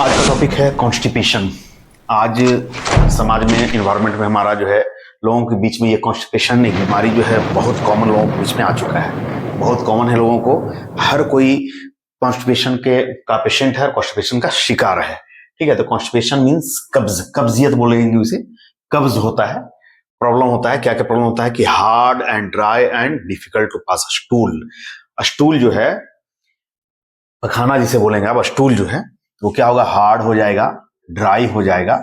आज का टॉपिक है कॉन्स्टिपेशन। आज समाज में, इन्वायरमेंट में हमारा जो है लोगों के बीच में ये कॉन्स्टिपेशन एक बीमारी जो है बहुत कॉमन लोगों के बीच में आ चुका है। बहुत कॉमन है लोगों को, हर कोई कॉन्स्टिपेशन का पेशेंट है और कॉन्स्टिपेशन का शिकार है। ठीक है, तो कॉन्स्टिपेशन मीन्स कब्जियत बोलेंगे उसे। कब्ज होता है, प्रॉब्लम होता है। क्या क्या प्रॉब्लम होता है कि hard and dry and difficult to pass stool. Stool जो है, पखाना जिसे बोलेंगे आप, स्टूल जो है वो क्या होगा, हार्ड हो जाएगा, ड्राई हो जाएगा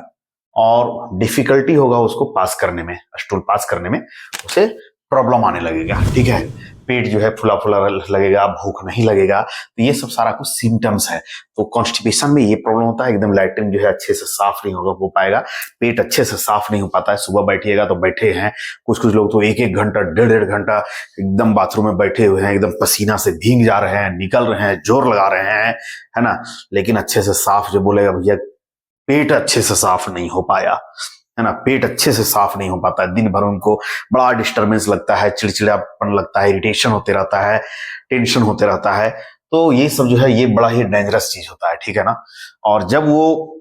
और डिफिकल्टी होगा उसको पास करने में, स्टूल पास करने में उसे प्रॉब्लम आने लगेगा। ठीक है, पेट जो है फुला फुला लगेगा, भूख नहीं लगेगा। तो ये सब सारा कुछ सिम्टम्स है। तो कॉन्स्टिपेशन में ये प्रॉब्लम होता है, एकदम लैट्रिन जो है अच्छे से साफ नहीं हो पाएगा, पेट अच्छे से साफ नहीं हो पाता है। सुबह बैठिएगा तो बैठे हैं, कुछ कुछ लोग तो एक एक घंटा, डेढ़ डेढ़ घंटा एकदम बाथरूम में बैठे हुए हैं, एकदम पसीना से भीग जा रहे हैं, निकल रहे हैं, जोर लगा रहे हैं, है ना। लेकिन अच्छे से साफ जो बोलेगा भैया, पेट अच्छे से साफ नहीं हो पाया, है ना। पेट अच्छे से साफ नहीं हो पाता है, दिन भर उनको बड़ा डिस्टरबेंस लगता है, चिड़चिड़ापन लगता है, इरिटेशन होते रहता है, टेंशन होते रहता है। तो ये सब जो है ये बड़ा ही डेंजरस चीज होता है। ठीक है ना। और जब वो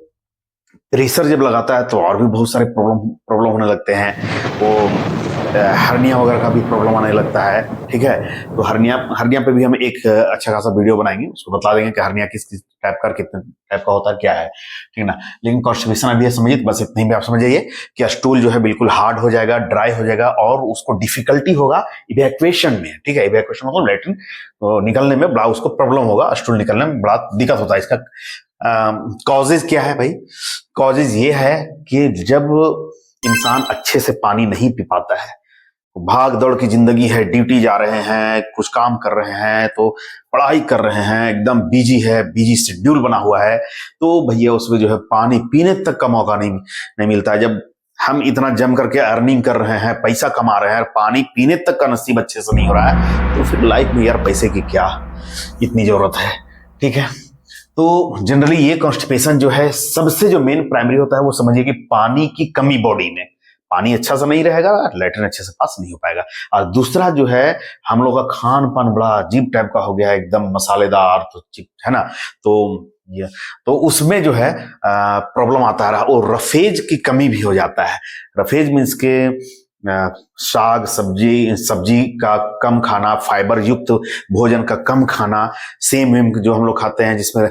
प्रेशर जब लगाता है तो और भी बहुत सारे प्रॉब्लम होने लगते हैं। वो हर्निया वगैरह का भी प्रॉब्लम आने लगता है। ठीक है, तो हर्निया पे भी हम एक अच्छा खासा वीडियो बनाएंगे, उसको बता देंगे कि हर्निया किस किस टाइप का, कितने टाइप का होता है, क्या है। ठीक है ना। लेकिन कॉन्स्टिपेशन अभी समझिए, बस इतनी भी आप समझ जाइए कि स्टूल जो है बिल्कुल हार्ड हो जाएगा, ड्राई हो जाएगा और उसको डिफिकल्टी होगा इवैक्यूएशन में। ठीक है, इवैक्यूएशन मतलब लैट्रिन तो निकलने में बड़ा उसको प्रॉब्लम होगा, स्टूल निकलने में बड़ा दिक्कत होता है। इसका कॉजेज क्या है भाई? कॉजेज ये है कि जब इंसान अच्छे से पानी नहीं पी पाता है, भाग दौड़ की जिंदगी है, ड्यूटी जा रहे हैं, कुछ काम कर रहे हैं, तो पढ़ाई कर रहे हैं, एकदम बिजी है, बिजी शेड्यूल बना हुआ है, तो भैया उसमें जो है पानी पीने तक का मौका नहीं मिलता है। जब हम इतना जम करके अर्निंग कर रहे हैं, पैसा कमा रहे हैं, पानी पीने तक का नसीब अच्छे से नहीं हो रहा है, तो फिर लाइफ में यार पैसे की क्या इतनी जरूरत है। ठीक है, तो जनरली ये कॉन्स्टिपेशन जो है सबसे जो मेन प्राइमरी होता है वो समझिए कि पानी की कमी बॉडी में, पानी अच्छा सा नहीं रहेगा, लैट्रिन अच्छे से पास नहीं हो पाएगा। और दूसरा जो है, हम लोग का खान पान बड़ा अजीब टाइप का हो गया है, एकदम मसालेदार, तो है ना। तो ये तो उसमें जो है प्रॉब्लम आता है और रफेज की कमी भी हो जाता है। रफेज मीन्स के साग सब्जी का कम खाना, फाइबर युक्त भोजन का कम खाना, सेम वेम जो हम लोग खाते हैं जिसमें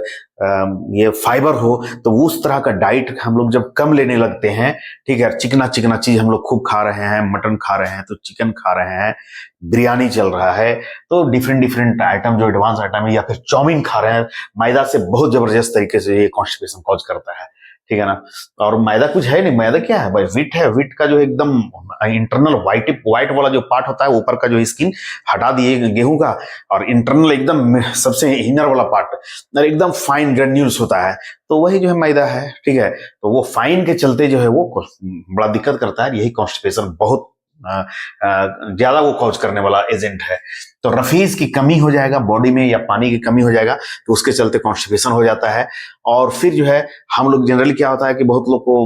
ये फाइबर हो, तो उस तरह का डाइट हम लोग जब कम लेने लगते हैं, ठीक है, चिकना चिकना चीज हम लोग खूब खा रहे हैं, मटन खा रहे हैं तो चिकन खा रहे हैं, बिरयानी चल रहा है, तो डिफरेंट डिफरेंट आइटम जो एडवांस आइटम है, या फिर चाउमीन खा रहे हैं, मैदा से बहुत जबरदस्त तरीके से ये कॉन्स्टिपेशन कॉज करता है। ठीक है ना। और मैदा कुछ है नहीं, मैदा क्या है भाई, विट है। विट का जो एकदम इंटरनल व्हाइट वाला जो पार्ट होता है, ऊपर का जो स्किन हटा दिए गेहूं का, और इंटरनल एकदम सबसे इनर वाला पार्ट एकदम फाइन ग्रेन्यूल्स होता है, तो वही जो है मैदा है। ठीक है, तो वो फाइन के चलते जो है वो बड़ा दिक्कत करता है। यही कॉन्स्टिपेशन बहुत ज्यादा वो कॉज करने वाला एजेंट है। तो रफीज की कमी हो जाएगा बॉडी में, या पानी की कमी हो जाएगा, तो उसके चलते कॉन्स्टिपेशन हो जाता है। और फिर जो है हम लोग जनरली क्या होता है कि बहुत लोग को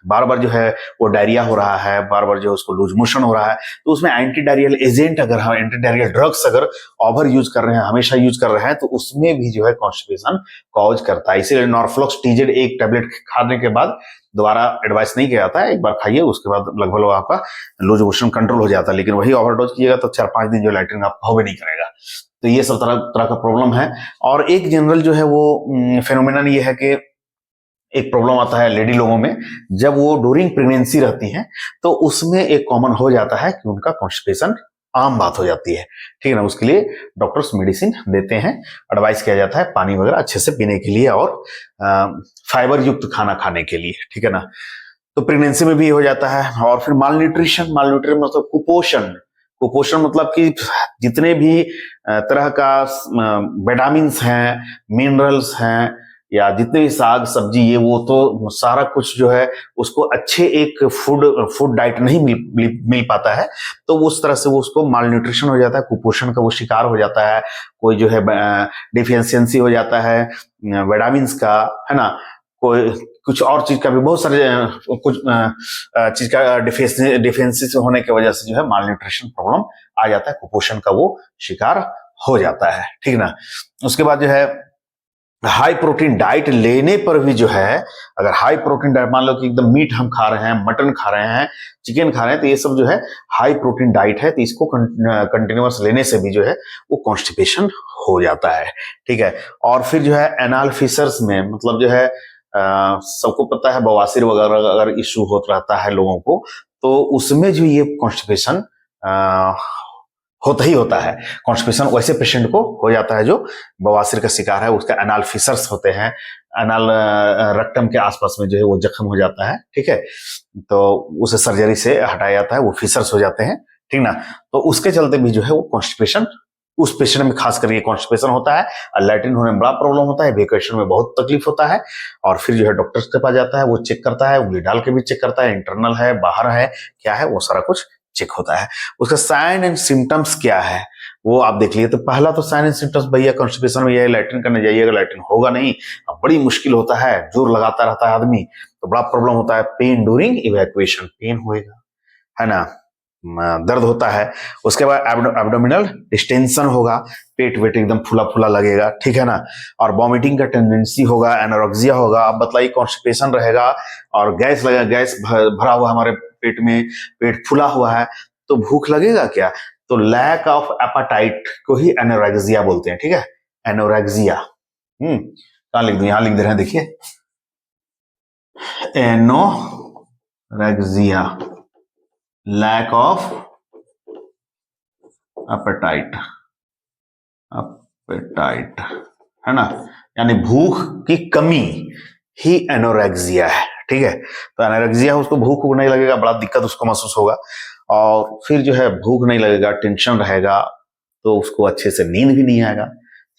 बार बार जो है वो डायरिया हो रहा है, बार बार जो उसको लूज मोशन हो रहा है, तो उसमें एंटी डायरियल एजेंट, अगर हम एंटी डायरियल ड्रग्स अगर ओवर यूज कर रहे हैं, हमेशा यूज कर रहे हैं, तो उसमें भी जो है कॉन्स्टिपेशन कॉज करता है। इसीलिए नॉर्फ्लॉक्स टीजेड एक टेबलेट खाने के बाद दोबारा एडवाइस नहीं किया जाता है, एक बार खाइए, उसके बाद लगभग आपका लूज मोशन कंट्रोल हो जाता है। लेकिन वही ओवरडोज कीजिएगा तो 4-5 दिन जो लैट्रिन आपका होवे नहीं करेगा। तो ये सब तरह तरह का प्रॉब्लम है। और एक जनरल जो है वो फेनोमेनन ये है कि एक प्रॉब्लम आता है लेडी लोगों में, जब वो ड्यूरिंग प्रेगनेंसी रहती हैं, तो उसमें एक कॉमन हो जाता है कि उनका कॉन्स्टिपेशन आम बात हो जाती है। ठीक है ना। उसके लिए डॉक्टर्स मेडिसिन देते हैं, एडवाइस किया जाता है पानी वगैरह अच्छे से पीने के लिए और फाइबर युक्त खाना खाने के लिए। ठीक है ना। तो प्रेगनेंसी में भी हो जाता है। और फिर मालन्यूट्रिशन मतलब कुपोषण। कुपोषण मतलब कि जितने भी तरह का विटामिन्स हैं, मिनरल्स हैं, या जितने भी साग सब्जी ये वो, तो सारा कुछ जो है उसको अच्छे एक फूड डाइट नहीं मिल पाता है, तो उस तरह से वो उसको माल न्यूट्रिशन हो जाता है, कुपोषण का वो शिकार हो जाता है। कोई जो है डिफिशियंसी हो जाता है विटामिन्स का, है ना। कोई कुछ और चीज का भी, बहुत सारे कुछ चीज का डिफिशियंसी होने की वजह से जो है माल न्यूट्रिशन प्रॉब्लम आ जाता है, कुपोषण का वो शिकार हो जाता है। ठीक ना। उसके बाद जो है हाई प्रोटीन डाइट लेने पर भी जो है, अगर हाई प्रोटीन डाइट मान लो कि एकदम मीट हम खा रहे हैं, मटन खा रहे हैं, चिकन खा रहे हैं, तो ये सब जो है हाई प्रोटीन डाइट है, तो इसको कंटिन्यूअस लेने से भी जो है वो कॉन्स्टिपेशन हो जाता है। ठीक है। और फिर जो है एनाल फिशर्स में, मतलब जो है सबको पता है बवासीर वगैरह अगर इश्यू होता रहता है लोगों को, तो उसमें जो ये कॉन्स्टिपेशन होता ही होता है। कॉन्स्टिपेशन वैसे पेशेंट को हो जाता है जो बवासीर का शिकार है, उसका एनाल फिशर्स होते हैं, एनाल रेक्टम के आसपास में जो है वो जख्म हो जाता है। ठीक है। तो उसे सर्जरी से हटाया जाता है, वो फिशर्स हो जाते हैं। ठीक ना। तो उसके चलते भी जो है वो कॉन्स्टिपेशन उस पेशेंट में खास करके कॉन्स्टिपेशन होता है, और लैट्रिन होने में बड़ा प्रॉब्लम होता है, वेकेशन में बहुत तकलीफ होता है। और फिर जो है डॉक्टर के पास जाता है, वो चेक करता है, उंगली डाल के भी चेक करता है, इंटरनल है, बाहर है, क्या है, वो सारा कुछ चेक होता है। उसका साइन एंड सिम्टम्स क्या है वो आप देख लिए। तो पहला तो साइन एंड सिम्टम्स भैया कॉन्स्टिपेशन में, यह लैट्रिन करने जाइएगा, लैट्रिन होगा नहीं, अब बड़ी मुश्किल होता है, जोर लगाता रहता है आदमी, तो बड़ा प्रॉब्लम होता है। पेन ड्यूरिंग इवैक्यूएशन, पेन होएगा, है ना, दर्द होता है। उसके बाद एब्डोमिनल डिस्टेंशन होगा, पेट वेट एकदम फूला फूला लगेगा। ठीक है ना। और वॉमिटिंग का टेंडेंसी होगा, एनोरेक्सिया होगा। आप बताइए कॉन्स्टिपेशन रहेगा और गैस लगेगा, गैस भरा हुआ हमारे पेट में, पेट फूला हुआ है, तो भूख लगेगा क्या? तो लैक ऑफ एपेटाइट को ही एनोरेक्सिया बोलते हैं। ठीक है। एनोरेक्सिया कहां लिख दूं, यहां लिख दे रहे हैं, देखिए, anorexia, lack of appetite, appetite, है ना, यानी भूख की कमी ही एनोरेक्सिया है। ठीक है। तो एनोरेक्सिया, उसको भूख नहीं लगेगा, बड़ा दिक्कत उसको महसूस होगा, और फिर जो है भूख नहीं लगेगा, टेंशन रहेगा, तो उसको अच्छे से नींद भी नहीं आएगा,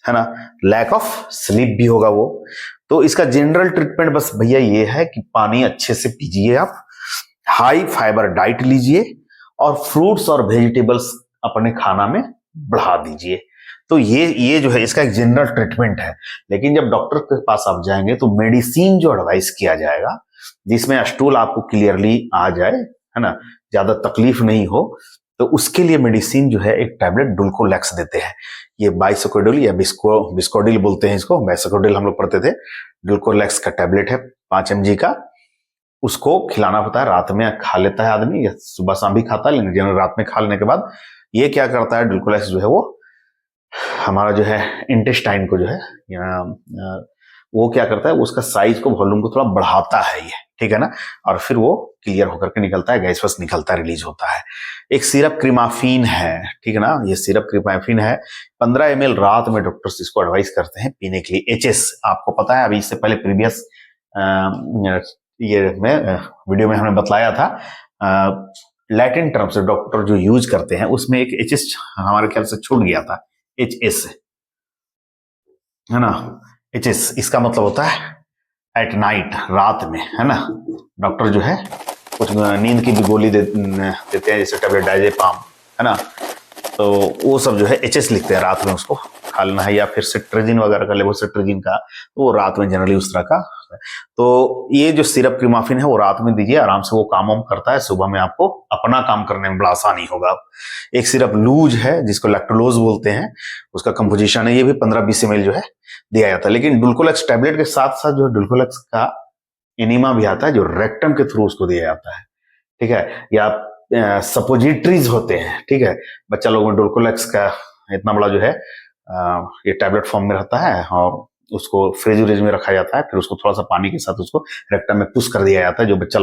है ना, लैक ऑफ स्लीप भी होगा वो। तो इसका जनरल ट्रीटमेंट बस भैया ये है कि पानी अच्छे से पीजिए, आप हाई फाइबर डाइट लीजिए, और फ्रूट्स और वेजिटेबल्स अपने खाना में बढ़ा दीजिए। तो ये जो है इसका एक जनरल ट्रीटमेंट है। लेकिन जब डॉक्टर के पास आप जाएंगे तो मेडिसिन जो एडवाइस किया जाएगा, जिसमें स्टूल आपको क्लियरली आ जाए, है ना, ज्यादा तकलीफ नहीं हो, तो उसके लिए मेडिसिन जो है एक टैबलेट डुल्कोलेक्स देते हैं। ये बाइसोकोडिल या बिस्कोडिल बोलते हैं इसको, बाइसोकोडिल हम लोग पढ़ते थे। डुल्कोलेक्स का टैबलेट है 5 mg का, उसको खिलाना होता है। रात में खा लेता है आदमी, या सुबह शाम भी खाता है, लेकिन जनरल रात में खा लेने के बाद ये क्या करता है, डुल्कोलेक्स जो है वो हमारा जो है इंटेस्टाइन को जो है वो क्या करता है, उसका साइज को, वॉल्यूम को थोड़ा बढ़ाता है ये। ठीक है ना। और फिर वो क्लियर होकर के निकलता है, गैस वैस निकलता है, रिलीज होता है। एक सिरप क्रीमाफिन है। ठीक है ना। ये सिरप क्रीमाफिन है, 15 ml रात में डॉक्टर्स इसको एडवाइस करते हैं पीने के लिए। एचएस आपको पता है, अभी इससे पहले प्रीवियस ये में वीडियो में हमने बतलाया था, लैटिन टर्म से डॉक्टर जो यूज करते हैं उसमें एक एचएस हमारे ख्याल से छूट गया था, एचएस, है ना। एचएस इसका मतलब होता है एट नाइट, रात में, है ना। डॉक्टर जो है कुछ नींद की भी गोली देते हैं, जैसे टैबलेट डायजेपाम, है ना, तो वो सब जो है एचएस लिखते हैं, रात में उसको खा लेना है। या फिर सिट्राजिन वगैरह का, लेवोसिट्राजिन का, तो वो रात में जनरली उस तरह का। तो ये जो सिरप क्रीमाफिन है वो रात में दीजिए, आराम से वो काम वाम करता है, सुबह में आपको अपना काम करने में बड़ा आसानी होगा। एक सिरप लूज है जिसको लैक्टोलोज बोलते हैं, उसका कंपोजिशन है, ये भी 15-20 ml जो है दिया जाता है। लेकिन डुल्कोलेक्स टैबलेट के साथ साथ जो डुल्कोलेक्स का एनिमा भी आता है, जो रेक्टम के थ्रू उसको दिया जाता है। ठीक है। या सपोजिटरीज होते हैं। ठीक है। बच्चा लोग में डुल्कोलेक्स का इतना बड़ा जो है ये टैबलेट फॉर्म में रहता है, और उसको फ्रिज व्रिज में रखा जाता है, फिर उसको थोड़ा सा पानी के साथ उसको रेक्टम में पुश कर दिया जाता है। जो बच्चा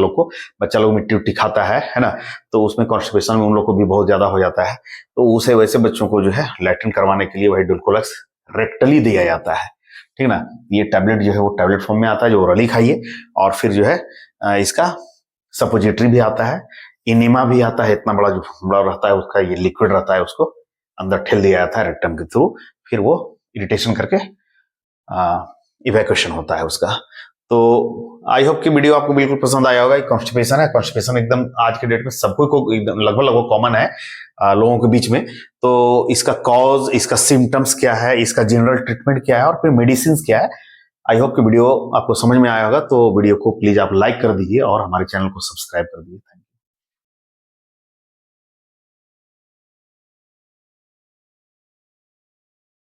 लोग मिट्टी उट्टी खाता है ना, तो उसमें कॉन्स्टिपेशन में उन लोग को भी बहुत ज्यादा हो जाता है, तो उसे वैसे बच्चों को जो है लैट्रिन करवाने के लिए वही डुल्कोलेक्स रेक्टली दिया जाता है। ठीक ना। ये टैबलेट जो है वो टैबलेट फॉर्म में आता है, जो ओरली खाइए। और फिर जो है इसका सपोजिटरी भी आता है, इनिमा भी आता है, इतना बड़ा जो बड़ा रहता है उसका, ये लिक्विड रहता है, उसको अंदर ठेल दिया जाता है रेक्टम के थ्रू, फिर वो इरिटेशन करके इवैक्यूएशन होता है उसका। तो आई होप कि वीडियो आपको बिल्कुल पसंद आया होगा। कॉन्स्टिपेशन है, कॉन्स्टिपेशन एकदम आज के डेट में सबको को एकदम लगभग कॉमन है लोगों के बीच में। तो इसका कॉज, इसका सिम्टम्स क्या है, इसका जनरल ट्रीटमेंट क्या है, और फिर मेडिसिन क्या है, आई होप कि वीडियो आपको समझ में आया होगा। तो वीडियो को प्लीज आप लाइक कर दीजिए और हमारे चैनल को सब्सक्राइब कर दीजिए।